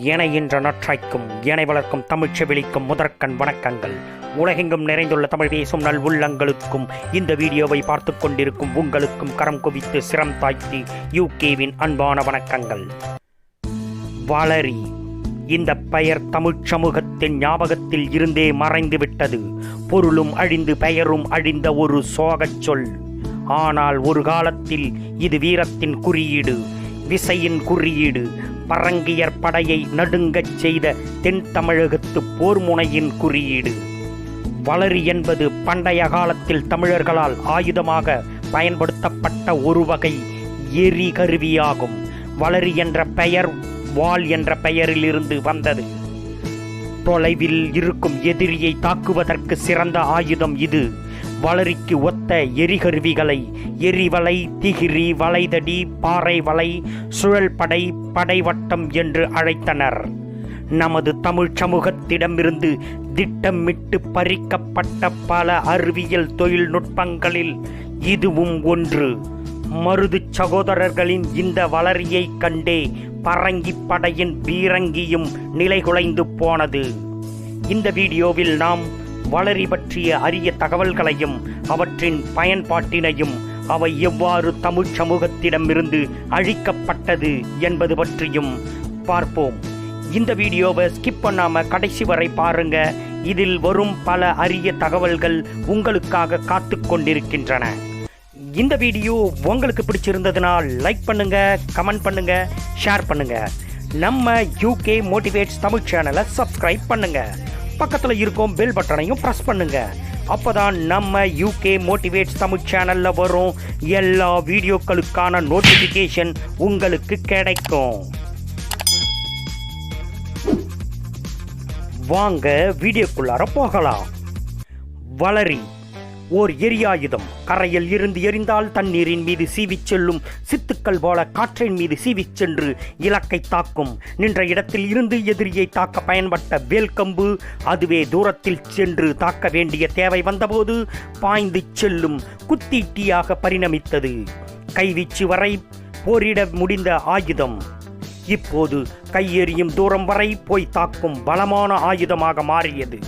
என்ற நற்றாய்க்கும் எனை வளர்க்கும் தமிழ் செவிலிக்கும் முதற்கண் வணக்கங்கள். உலகெங்கும் நிறைந்துள்ள தமிழ் பேசும் நல் உள்ளங்களுக்கும் இந்த வீடியோவை பார்த்து கொண்டிருக்கும் உங்களுக்கும் கரம் குவித்து சிரம் தாய்த்தி யூகேவின் அன்பான வணக்கங்கள். வளரி இந்த பெயர் தமிழ் சமூகத்தின் ஞாபகத்தில் இருந்தே மறைந்துவிட்டது. பொருளும் அழிந்து பெயரும் அழிந்த ஒரு சோகச் சொல். ஆனால் ஒரு காலத்தில் இது வீரத்தின் குறியீடு, விசையின் குறியீடு, பரங்கியர் படையை நடுங்கச் செய்த தென் தமிழகத்து போர் முனையின் குறியீடு. வளரி என்பது பண்டைய காலத்தில் தமிழர்களால் ஆயுதமாக பயன்படுத்தப்பட்ட ஒரு வகை எரி கருவியாகும். வளரி என்ற பெயர் வாள் என்ற பெயரிலிருந்து வந்தது. தொலைவில் இருக்கும் எதிரியை தாக்குவதற்கு சிறந்த ஆயுதம் இது. வளரிக்கு ஒத்த எரிகருவிகளை எரிவலை, திகிரி, வளைதடி, பாறை வலை, சுழல் படை, படைவட்டம் என்று அழைத்தனர். நமது தமிழ் சமூகத்திடமிருந்து திட்டமிட்டு பறிக்கப்பட்ட பல அறிவியல் தொழில்நுட்பங்களில் இதுவும் ஒன்று. மருது சகோதரர்களின் இந்த வளரியை கண்டே பரங்கி படையின் பீரங்கியும் நிலைகுலைந்து போனது. இந்த வீடியோவில் நாம் வளரி பற்றிய அரிய தகவல்களையும் அவற்றின் பயன்பாட்டினையும் அவை எவ்வாறு தமிழ் சமூகத்திடமிருந்து அழிக்கப்பட்டது என்பது பற்றியும் பார்ப்போம். இந்த வீடியோவை ஸ்கிப் பண்ணாம கடைசி வரை பாருங்க. இதில் வரும் பல அரிய தகவல்கள் உங்களுக்காக காத்து கொண்டிருக்கின்றன. இந்த வீடியோ உங்களுக்கு பிடிச்சிருந்ததுனால் லைக் பண்ணுங்க, கமெண்ட் பண்ணுங்க, ஷேர் பண்ணுங்க. நம்ம யூகே மோட்டிவேட்ஸ் தமிழ் சேனலை சப்ஸ்கிரைப் பண்ணுங்க. பக்கத்தில் இருக்கும் பெல் பட்டனையும் ப்ரெஸ் பண்ணுங்க. அப்போதான் நம்ம யூகே மோட்டிவேட்ஸ் தமிழ் சேனலில் வரும் எல்லா வீடியோக்களுக்கான நோட்டிஃபிகேஷன் உங்களுக்கு கிடைக்கும். வாங்க வீடியோக்குள்ளார போகலாம். வளரி ஓர் எரியாயுதம். கரையில் இருந்து எரிந்தால் தண்ணீரின் மீது சீவிச் செல்லும் சித்துக்கள் போல காற்றின் மீது சீவிச் சென்று இலக்கை தாக்கும். நின்ற இடத்தில் இருந்து எதிரியை தாக்க பயன்பட்ட வேல்கம்பு. அதுவே தூரத்தில் சென்று தாக்க வேண்டிய தேவை வந்தபோது பாய்ந்து செல்லும் குத்தீட்டியாக பரிணமித்தது. கைவீச்சு வரை போரிட முடிந்த ஆயுதம் இப்போது கையெறியும் தூரம் வரை போய் தாக்கும் பலமான ஆயுதமாக மாறியது.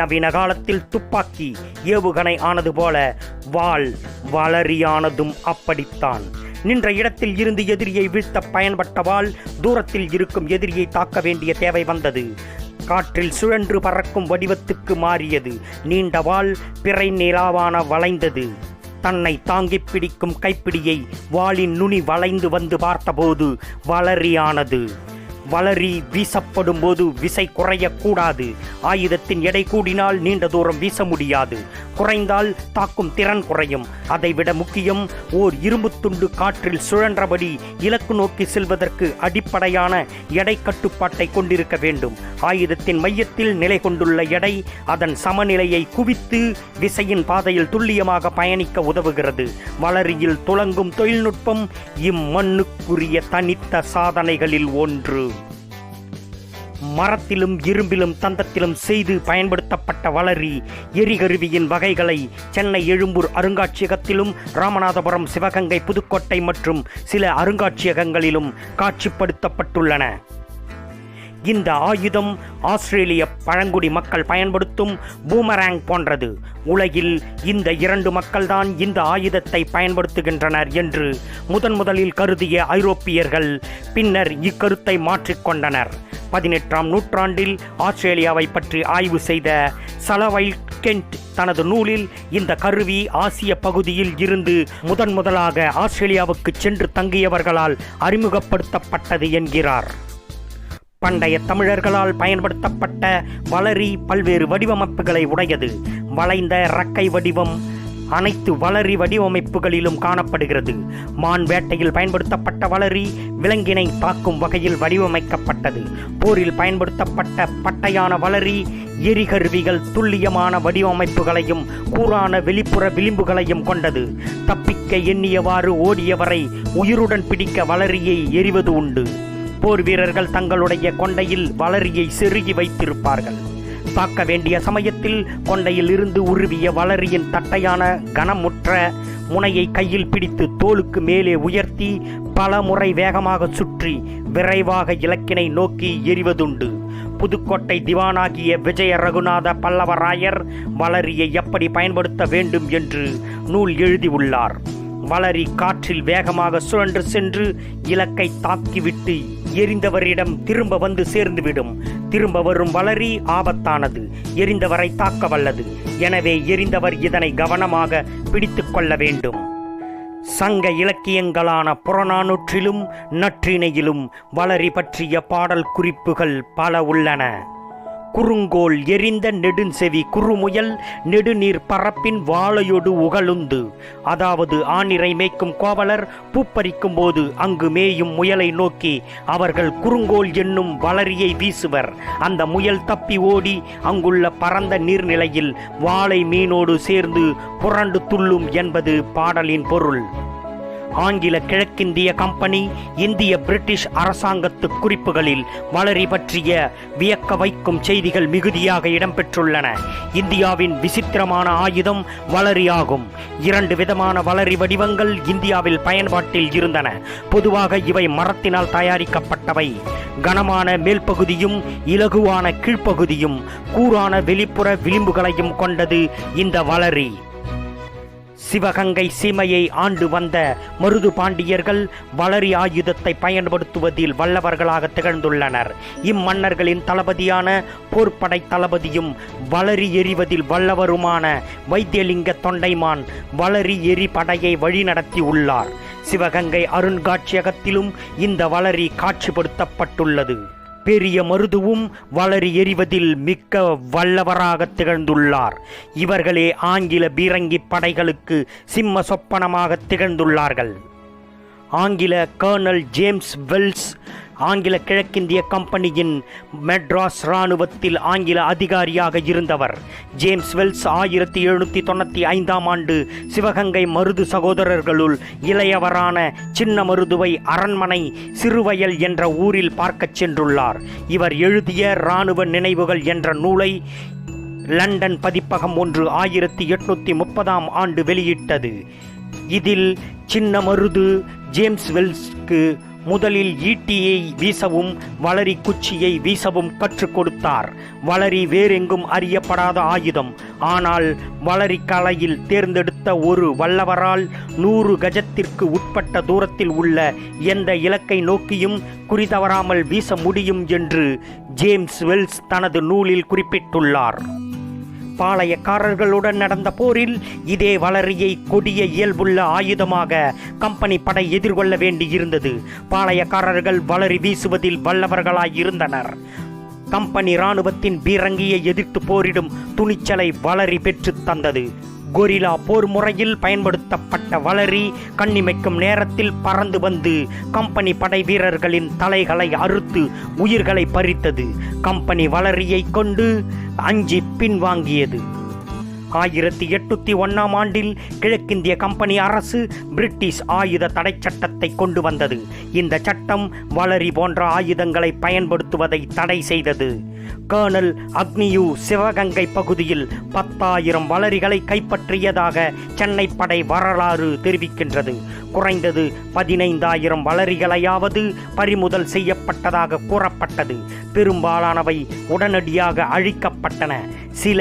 நவீன காலத்தில் துப்பாக்கி ஏவுகணை ஆனது போல வாள் வளரியானதும் அப்படித்தான். நின்ற இடத்தில் இருந்து எதிரியை வீழ்த்த பயன்பட்ட வாள் தூரத்தில் இருக்கும் எதிரியை தாக்க வேண்டிய தேவை வந்தது. காற்றில் சுழன்று பறக்கும் வடிவத்துக்கு மாறியது. நீண்ட வாள் பிறை நிலாவான வளைந்தது. தன்னை தாங்கிப் பிடிக்கும் கைப்பிடியை வாளின் நுனி வளைந்து வந்து பார்த்தபோது வளரியானது. வளரி வீசப்படும் போது விசை குறையக்கூடாது. ஆயுதத்தின் எடை கூடினால் நீண்ட தூரம் வீச முடியாது. குறைந்தால் தாக்கும் திறன் குறையும். அதைவிட முக்கியம், ஓர் இரும்பு துண்டு காற்றில் சுழன்றபடி இலக்கு நோக்கி செல்வதற்கு அடிப்படையான எடை கட்டுப்பாட்டை கொண்டிருக்க வேண்டும். ஆயுதத்தின் மையத்தில் நிலை கொண்டுள்ள எடை அதன் சமநிலையை குவித்து விசையின் பாதையில் துல்லியமாக பயணிக்க உதவுகிறது. வளரியில் துலங்கும் தொழில்நுட்பம் இம்மண்ணுக்குரிய தனித்த சாதனைகளில் ஒன்று. மரத்திலும் இரும்பிலும் தந்தத்திலும் செய்து பயன்படுத்தப்பட்ட வளரி எரிகருவியின் வகைகளை சென்னை எழும்பூர் அருங்காட்சியகத்திலும் ராமநாதபுரம், சிவகங்கை, புதுக்கோட்டை மற்றும் சில அருங்காட்சியகங்களிலும் காட்சிப்படுத்தப்பட்டுள்ளன. இந்த ஆயுதம் ஆஸ்திரேலிய பழங்குடி மக்கள் பயன்படுத்தும் பூமராங் போன்றது. உலகில் இந்த இரண்டு மக்கள்தான் இந்த ஆயுதத்தை பயன்படுத்துகின்றனர் என்று முதலில் கருதிய ஐரோப்பியர்கள் பின்னர் இக்கருத்தை மாற்றிக்கொண்டனர். 18ஆம் நூற்றாண்டில் ஆஸ்திரேலியாவை பற்றி ஆய்வு செய்த சலவைல்கெண்ட் தனது நூலில் இந்த கருவி ஆசிய பகுதியில் இருந்து முதலாக ஆஸ்திரேலியாவுக்கு சென்று தங்கியவர்களால் அறிமுகப்படுத்தப்பட்டது என்கிறார். பண்டைய தமிழர்களால் பயன்படுத்தப்பட்ட வளரி பல்வேறு வடிவமைப்புகளை உடையது. வளைந்த இறக்கை வடிவம் அனைத்து வளரி வடிவமைப்புகளிலும் காணப்படுகிறது. மான் வேட்டையில் பயன்படுத்தப்பட்ட வளரி விலங்கினை தாக்கும் வகையில் வடிவமைக்கப்பட்டது. போரில் பயன்படுத்தப்பட்ட பட்டையான வளரி எரிகருவிகள் துல்லியமான வடிவமைப்புகளையும் கூரான வெளிப்புற விளிம்புகளையும் கொண்டது. தப்பிக்க எண்ணியவாறு ஓடியவரை உயிருடன் பிடிக்க வளரியை எறிவது உண்டு. போர் வீரர்கள் தங்களுடைய கொண்டையில் வளரியை செருகி வைத்திருப்பார்கள். தாக்க வேண்டிய சமயத்தில் கொண்டையில் இருந்து உருவிய வளரியின் தட்டையான கனமுற்ற முனையை கையில் பிடித்து தோளுக்கு மேலே உயர்த்தி பல முறை வேகமாக சுற்றி விரைவாக இலக்கினை நோக்கி எறிவதுண்டு. புதுக்கோட்டை திவானாகிய விஜய ரகுநாத பல்லவராயர் வளரியை எப்படி பயன்படுத்த வேண்டும் என்று நூல் எழுதியுள்ளார். வளரி காற்றில் வேகமாக சுழன்று சென்று இலக்கை தாக்கிவிட்டு எரிந்தவரிடம் திரும்ப வந்து சேர்ந்துவிடும். திரும்ப வரும் வளரி ஆபத்தானது, எரிந்தவரை தாக்க வல்லது. எனவே எரிந்தவர் இதனை கவனமாக பிடித்து கொள்ள வேண்டும். சங்க இலக்கியங்களான புறநானூற்றிலும் நற்றிணையிலும் வளரி பற்றிய பாடல் குறிப்புகள் பல உள்ளன. குறுங்கோல் எரிந்த நெடுஞ்செவி குறுமுயல் நெடுநீர் பரப்பின் வாழையொடு உகழுந்து. அதாவது ஆணிரை மேய்க்கும் கோவலர் பூப்பறிக்கும் போது அங்கு மேயும் முயலை நோக்கி அவர்கள் குறுங்கோல் என்னும் வளரியை வீசுவர். அந்த முயல் தப்பி ஓடி அங்குள்ள பரந்த நீர்நிலையில் வாளை மீனோடு சேர்ந்து புரண்டு துள்ளும் என்பது பாடலின் பொருள். ஆங்கில கிழக்கிந்திய கம்பெனி இந்திய பிரிட்டிஷ் அரசாங்கத்து குறிப்புகளில் வளரி பற்றிய வியக்க வைக்கும் செய்திகள் மிகுதியாக இடம்பெற்றுள்ளன. இந்தியாவின் விசித்திரமான ஆயுதம் வளரி ஆகும். 2 விதமான வளரி வடிவங்கள் இந்தியாவில் பயன்பாட்டில் இருந்தன. பொதுவாக இவை மரத்தினால் தயாரிக்கப்பட்டவை. கனமான மேல்பகுதியும் இலகுவான கீழ்ப்பகுதியும் கூரான வெளிப்புற விளிம்புகளையும் கொண்டது இந்த வளரி. சிவகங்கை சீமையை ஆண்டு வந்த மருது பாண்டியர்கள் வளரி ஆயுதத்தை பயன்படுத்துவதில் வல்லவர்களாக திகழ்ந்துள்ளனர். இம்மன்னர்களின் தளபதியான போர்ப்படை தளபதியும் வளரி எறிவதில் வல்லவருமான வைத்தியலிங்க தொண்டைமான் வளரி எரி படையை வழிநடத்தி உள்ளார். சிவகங்கை அருங்காட்சியகத்திலும் இந்த வளரி காட்சிப்படுத்தப்பட்டுள்ளது. பெரிய மருதுவும் வளரி எறிவதில் மிக்க வல்லவராக திகழ்ந்துள்ளார். இவர்களே ஆங்கில பீரங்கி படைகளுக்கு சிம்ம சொப்பனமாக திகழ்ந்துள்ளார்கள். ஆங்கில கர்னல் ஜேம்ஸ் வெல்ஸ் ஆங்கில கிழக்கிந்திய கம்பெனியின் மெட்ராஸ் இராணுவத்தில் ஆங்கில அதிகாரியாக இருந்தவர். ஜேம்ஸ் வெல்ஸ் 1795ஆம் ஆண்டு சிவகங்கை மருது சகோதரர்களுள் இளையவரான சின்ன மருதுவை அரண்மனை சிறுவயல் என்ற ஊரில் பார்க்கச் சென்றுள்ளார். இவர் எழுதிய இராணுவ நினைவுகள் என்ற நூலை லண்டன் பதிப்பகம் ஒன்று 1830ஆம் ஆண்டு வெளியிட்டது. இதில் சின்ன மருது ஜேம்ஸ் வெல்ஸ்க்கு முதலில் ஈட்டியை வீசவும் வளரி குச்சியை வீசவும் கற்றுக் கொடுத்தார். வளரி வேறெங்கும் அறியப்படாத ஆயுதம். ஆனால் வளரி கலையில் தேர்ந்தெடுத்த ஒரு வல்லவரால் 100 கஜத்திற்கு உட்பட்ட தூரத்தில் உள்ள எந்த இலக்கை நோக்கியும் குறிதவறாமல் வீச முடியும் என்று ஜேம்ஸ் வெல்ஸ் தனது நூலில் குறிப்பிட்டுள்ளார். பாளையக்காரர்களுடன் நடந்த போரில் இதே வளரியை கொடிய இயல்புள்ள ஆயுதமாக கம்பெனி படை எதிர்கொள்ள வேண்டியிருந்தது. பாளையக்காரர்கள் வளரி வீசுவதில் வல்லவர்களாயிருந்தனர். கம்பெனி இராணுவத்தின் பீரங்கியை எதிர்த்து போரிடும் துணிச்சலை வளரி பெற்று தந்தது. கொரில்லா போர் முறையில் பயன்படுத்தப்பட்ட வளரி கண்ணிமைக்கும் நேரத்தில் பறந்து வந்து கம்பெனி படை வீரர்களின் தலைகளை அறுத்து உயிர்களை பறித்தது. கம்பெனி வளரியை கொண்டு அஞ்சி பின்வாங்கியது. 1801ஆம் ஆண்டில் கிழக்கிந்திய கம்பெனி அரசு பிரிட்டிஷ் ஆயுத தடை சட்டத்தை கொண்டு வந்தது. இந்த சட்டம் வளரி போன்ற ஆயுதங்களை பயன்படுத்துவதை தடை செய்தது. கர்னல் அக்னியூ சிவகங்கை பகுதியில் 10,000 வளரிகளை கைப்பற்றியதாக சென்னை படை வரலாறு தெரிவிக்கின்றது. குறைந்தது 15,000 வளரிகளையாவது பறிமுதல் செய்யப்பட்டதாக கூறப்பட்டது. பெரும்பாலானவை உடனடியாக அழிக்கப்பட்டன. சில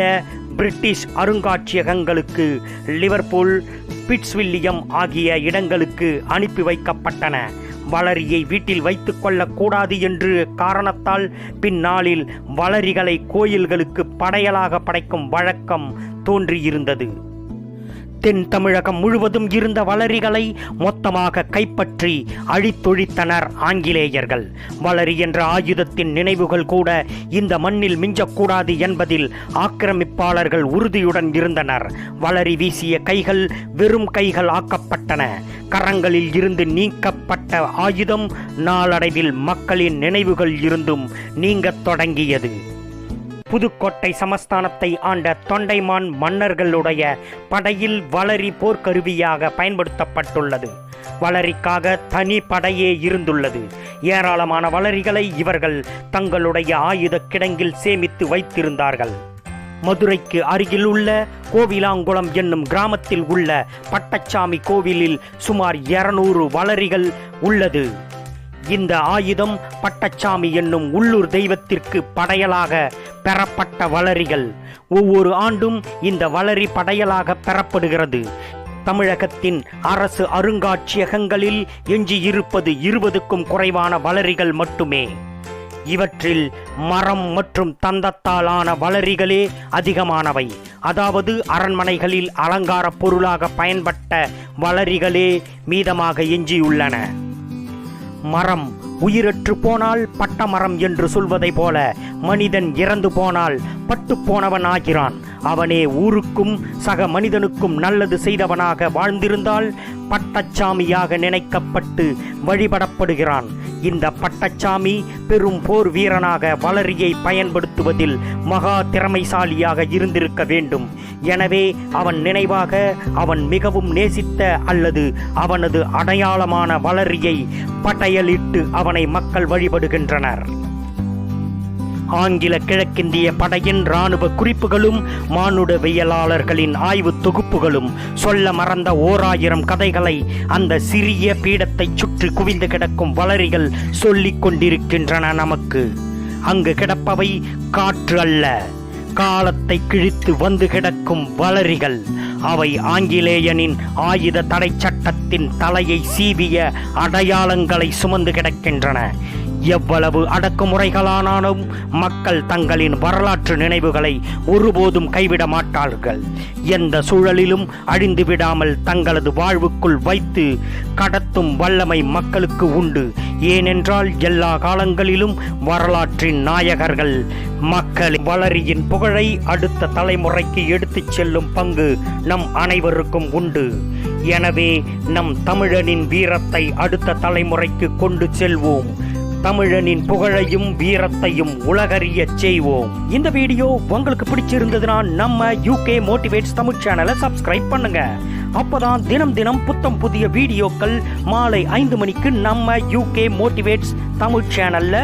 பிரிட்டிஷ் அருங்காட்சியகங்களுக்கு லிவர்பூல், பிட்ஸ்வில்லியம் ஆகிய இடங்களுக்கு அனுப்பி வைக்கப்பட்டன. வளரியை வீட்டில் வைத்து கொள்ளக்கூடாது என்று காரணத்தால் பின்னாளில் வளரிகளை கோயில்களுக்கு படையலாக படைக்கும் வழக்கம் தோன்றியிருந்தது. தென் தமிழகம் முழுவதும் இருந்த வளரிகளை மொத்தமாக கைப்பற்றி அழித்தொழித்தனர் ஆங்கிலேயர்கள். வளரி என்ற ஆயுதத்தின் நினைவுகள் கூட இந்த மண்ணில் மிஞ்சக்கூடாது என்பதில் ஆக்கிரமிப்பாளர்கள் உறுதியுடன் இருந்தனர். வளரி வீசிய கைகள் வெறும் கைகள் ஆக்கப்பட்டன. கரங்களில் இருந்து நீக்கப்பட்ட ஆயுதம் நாளடைவில் மக்களின் நினைவுகள் இருந்தும் நீங்கத் தொடங்கியது. புதுக்கோட்டை சமஸ்தானத்தை ஆண்ட தொண்டைமான் மன்னர்களுடைய படையில் வளரி போர்க்கருவியாக பயன்படுத்தப்பட்டுள்ளது. வளரிக்காக தனி படையே இருந்துள்ளது. ஏராளமான வளரிகளை இவர்கள் தங்களுடைய ஆயுத கிடங்கில் சேமித்து வைத்திருந்தார்கள். மதுரைக்கு அருகில் உள்ள கோவிலாங்குளம் என்னும் கிராமத்தில் உள்ள பட்டச்சாமி கோவிலில் சுமார் 200 வளரிகள் உள்ளது. இந்த ஆயுதம் பட்டச்சாமி என்னும் உள்ளூர் தெய்வத்திற்கு படையலாக பெறப்பட்ட வளரிகள். ஒவ்வொரு ஆண்டும் இந்த வளரி படையலாக பெறப்படுகிறது. தமிழகத்தின் அரசு அருங்காட்சியகங்களில் எஞ்சியிருப்பது 20க்கும் குறைவான வளரிகள் மட்டுமே. இவற்றில் மரம் மற்றும் தந்தத்தாலான வளரிகளே அதிகமானவை. அதாவது அரண்மனைகளில் அலங்கார பொருளாக பயன்பட்ட வளரிகளே மீதமாக எஞ்சியுள்ளன. மரம் உயிரற்று போனால் பட்டமரம் என்று சொல்வதை போல மனிதன் இறந்து போனால் பட்டு போனவன் ஆகிறான். அவனே ஊருக்கும் சக மனிதனுக்கும் நல்லது செய்தவனாக வாழ்ந்திருந்தால் பட்டச்சாமியாக நினைக்கப்பட்டு வழிபடப்படுகிறான். இந்த பட்டச்சாமி பெரும் போர் வீரனாக வளரியை பயன்படுத்துவதில் மகா திறமைசாலியாக இருந்திருக்க வேண்டும். எனவே அவன் நினைவாக அவன் மிகவும் நேசித்த அல்லது அவனது அடையாளமான வளரியை படையலிட்டு அவனை மக்கள் வழிபடுகின்றனர். ஆங்கில கிழக்கிந்திய படையின் இராணுவ குறிப்புகளும் மானுடவியலாளர்களின் ஆய்வு தொகுப்புகளும் சொல்ல மறந்த 1000 கதைகளை அந்த சிறிய பீடத்தை சுற்றி குவிந்து கிடக்கும் வளரிகள் சொல்லிக் கொண்டிருக்கின்றன நமக்கு. அங்கு கிடப்பவை காற்று அல்ல, காலத்தை கிழித்து வந்து கிடக்கும் வளரிகள். அவை ஆங்கிலேயனின் ஆயுத தடை சட்டத்தின் தலையை சீவிய அடையாளங்களை சுமந்து கிடக்கின்றன. எவ்வளவு அடக்குமுறைகளானாலும் மக்கள் தங்களின் வரலாற்று நினைவுகளை ஒருபோதும் கைவிட மாட்டார்கள். எந்த சூழலிலும் அழிந்து விடாமல் தங்களது வாழ்வுக்குள் வைத்து கடத்தும் வல்லமை மக்களுக்கு உண்டு. ஏனென்றால் எல்லா காலங்களிலும் வரலாற்றின் நாயகர்கள் மக்கள். வளரியின் புகழை அடுத்த தலைமுறைக்கு எடுத்துச் செல்லும் பங்கு நம் அனைவருக்கும் உண்டு. எனவே நம் தமிழனின் வீரத்தை அடுத்த தலைமுறைக்கு கொண்டு செல்வோம். தமிழனின் புகழையும் வீரத்தையும் உலகறிய செய்வோம். இந்த வீடியோ உங்களுக்கு பிடிச்சிருந்ததுன்னா நம்ம UK மோட்டிவேட்ஸ் தமிழ் சேனலை சப்ஸ்கிரைப் பண்ணுங்க. அப்பதான் தினம் தினம் புத்தம் புதிய வீடியோக்கள் மாலை 5 மணிக்கு நம்ம UK மோட்டிவேட்ஸ் தமிழ் சேனல்ல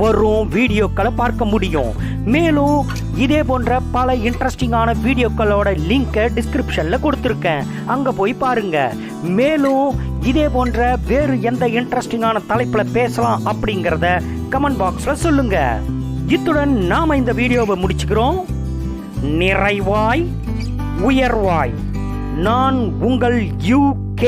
வரும் வீடியோக்களை பார்க்க முடியும். மேலும் இதே போன்ற பல இன்ட்ரெஸ்டிங்கான வீடியோக்களோட லிங்கை டிஸ்கிரிப்ஷன்ல கொடுத்துருக்கேன், அங்க போய் பாருங்க. மேலும் இதே போன்ற வேறு எந்த இன்ட்ரெஸ்டிங்கான தலைப்புல பேசலாம் அப்படிங்கறத கமெண்ட் பாக்ஸ்ல சொல்லுங்க. இத்துடன் நாம இந்த வீடியோவை முடிச்சுக்கிறோம். நிறைவாய் உயர்வாய். நான் உங்கள் UK.